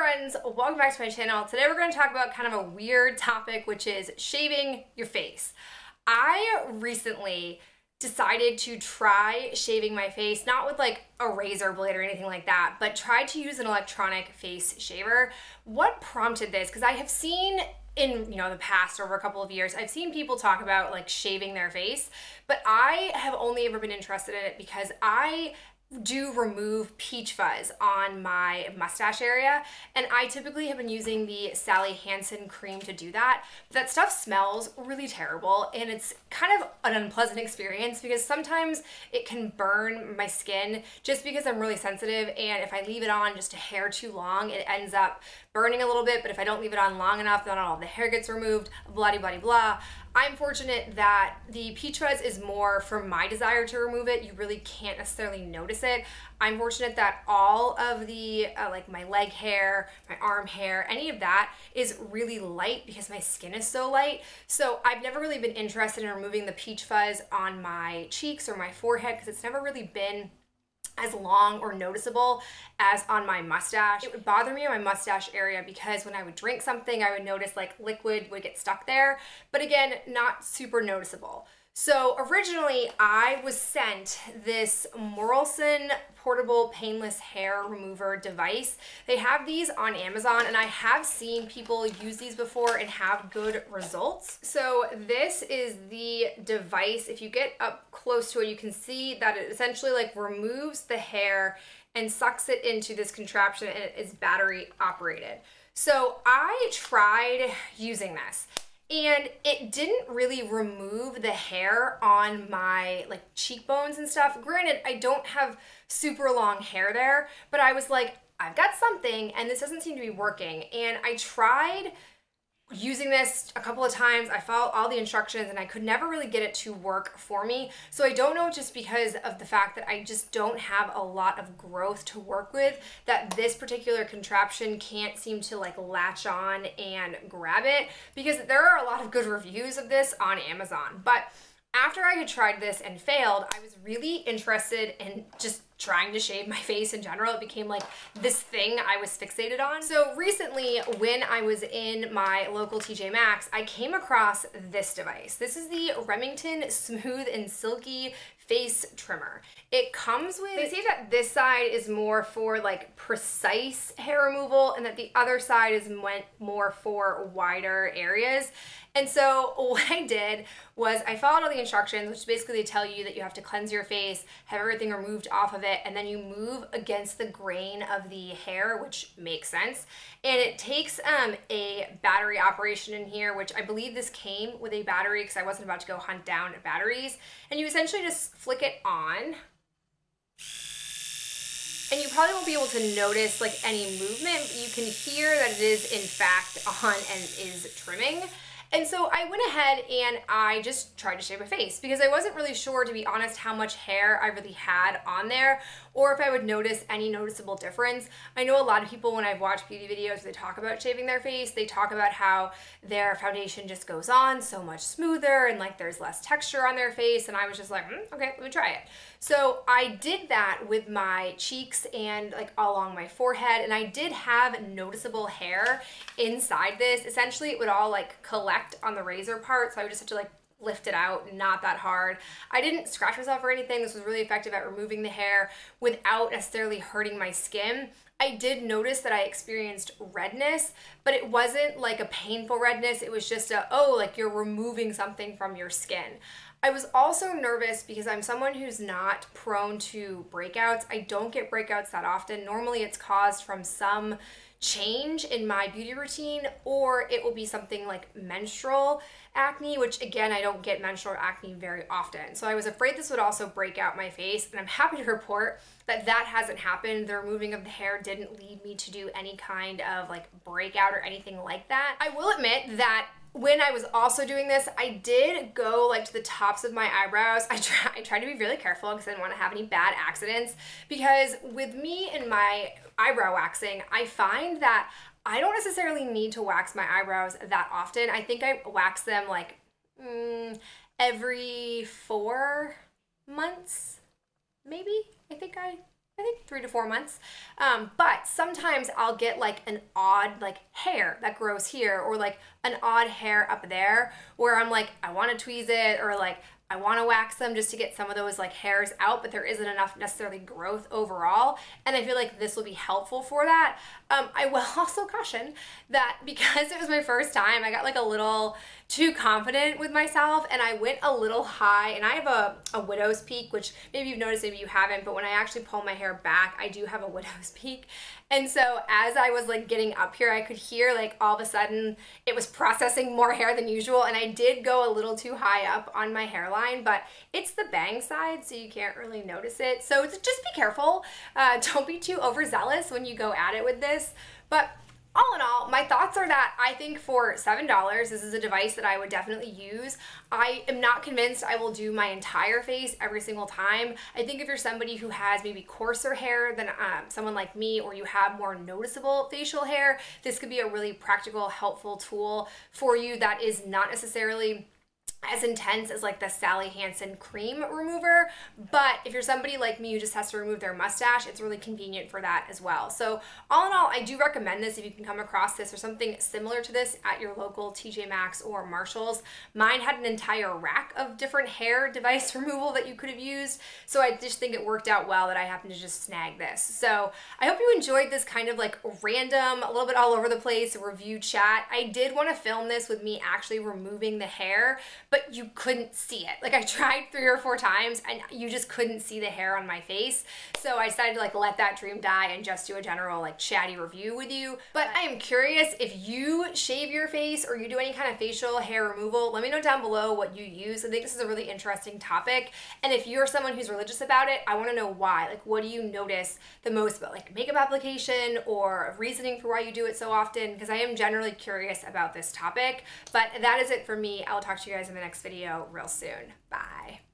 friends, welcome back to my channel. Today we're going to talk about kind of a weird topic, which is shaving your face. I recently decided to try shaving my face, not with like a razor blade or anything like that, but tried to use an electronic face shaver. What prompted this? Because I have seen in the past, over a couple of years, I've seen people talk about like shaving their face, but I have only ever been interested in it because I do remove peach fuzz on my mustache area, and I typically have been using the Sally Hansen cream to do that. But that stuff smells really terrible, and it's kind of an unpleasant experience because sometimes it can burn my skin just because I'm really sensitive, and if I leave it on just a hair too long, it ends up burning a little bit. But if I don't leave it on long enough, then all the hair gets removed, blah blah blah. I'm fortunate that the peach fuzz is more for my desire to remove it. You really can't necessarily notice it. I'm fortunate that all of the like my leg hair, my arm hair, any of that is really light because my skin is so light. So I've never really been interested in removing the peach fuzz on my cheeks or my forehead because it's never really been as long or noticeable as on my mustache. It would bother me on my mustache area because when I would drink something, I would notice like liquid would get stuck there, but again, not super noticeable. So originally I was sent this Morrison portable painless hair remover device. They have these on Amazon, and I have seen people use these before and have good results. So this is the device. If you get up close to it, you can see that it essentially like removes the hair and sucks it into this contraption, and it is battery operated. So I tried using this, and it didn't really remove the hair on my like cheekbones and stuff. Granted, I don't have super long hair there, but I was like, I've got something and this doesn't seem to be working. And I tried using this a couple of times. I followed all the instructions and I could never really get it to work for me. So I don't know, just because of the fact that I just don't have a lot of growth to work with, that this particular contraption can't seem to like latch on and grab it, because there are a lot of good reviews of this on Amazon. But after I had tried this and failed, I was really interested in just trying to shave my face in general. It became like this thing I was fixated on. So recently, when I was in my local TJ Maxx, I came across this device. This is the Remington Smooth and Silky Face Trimmer. It comes with, they say that this side is more for like precise hair removal and that the other side is more for wider areas. And so what I did was I followed all the instructions, which basically they tell you that you have to cleanse your face, have everything removed off of it, and then you move against the grain of the hair, which makes sense. And it takes a battery operation in here, which I believe this came with a battery because I wasn't about to go hunt down batteries. And you essentially just flick it on. And you probably won't be able to notice like any movement, but you can hear that it is in fact on and is trimming. And so I went ahead and I just tried to shave my face because I wasn't really sure, to be honest, how much hair I really had on there or if I would notice any noticeable difference. I know a lot of people, when I've watched beauty videos, they talk about shaving their face, they talk about how their foundation just goes on so much smoother and like there's less texture on their face, and I was just like, okay, let me try it. So I did that with my cheeks and like along my forehead, and I did have noticeable hair inside this. Essentially, it would all like collect on the razor part, so I would just have to like lift it out, not that hard. I didn't scratch myself or anything. This was really effective at removing the hair without necessarily hurting my skin. I did notice that I experienced redness, but it wasn't like a painful redness. It was just a, oh, like you're removing something from your skin. I was also nervous because I'm someone who's not prone to breakouts. I don't get breakouts that often. Normally it's caused from some change in my beauty routine, or it will be something like menstrual acne, which again, I don't get menstrual acne very often. So I was afraid this would also break out my face, and I'm happy to report that that hasn't happened. The removing of the hair didn't lead me to do any kind of like breakout or anything like that. I will admit that when I was also doing this, I did go like to the tops of my eyebrows. I tried to be really careful because I didn't want to have any bad accidents, because with me and my eyebrow waxing, I find that I don't necessarily need to wax my eyebrows that often. I think I wax them like every 4 months, maybe. I think I I think 3 to 4 months. But sometimes I'll get like an odd like hair that grows here, or like an odd hair up there where I'm like, I want to tweeze it, or like I want to wax them just to get some of those like hairs out, but there isn't enough necessarily growth overall. And I feel like this will be helpful for that. I will also caution that because it was my first time, I got like a little too confident with myself and I went a little high. And I have a widow's peak, which maybe you've noticed, maybe you haven't, but when I actually pull my hair back, I do have a widow's peak. And so as I was like getting up here, I could hear like all of a sudden it was processing more hair than usual, and I did go a little too high up on my hairline, but it's the bang side, so you can't really notice it. So just be careful. Don't be too overzealous when you go at it with this. But all in all, my thoughts are that I think for $7, this is a device that I would definitely use. I am not convinced I will do my entire face every single time. I think if you're somebody who has maybe coarser hair than someone like me, or you have more noticeable facial hair, this could be a really practical, helpful tool for you that is not necessarily as intense as like the Sally Hansen cream remover. But if you're somebody like me who just has to remove their mustache, it's really convenient for that as well. So all in all, I do recommend this if you can come across this or something similar to this at your local TJ Maxx or Marshalls. Mine had an entire rack of different hair device removal that you could have used. So I just think it worked out well that I happened to just snag this. So I hope you enjoyed this kind of like random, a little bit all over the place review chat. I did want to film this with me actually removing the hair, but you couldn't see it. Like I tried 3 or 4 times and you just couldn't see the hair on my face. So I decided to like let that dream die and just do a general like chatty review with you. But I am curious if you shave your face or you do any kind of facial hair removal. Let me know down below what you use. I think this is a really interesting topic. And if you're someone who's religious about it, I want to know why. Like what do you notice the most about like makeup application or reasoning for why you do it so often? Because I am generally curious about this topic. But that is it for me. I'll talk to you guys in the next video real soon. Bye.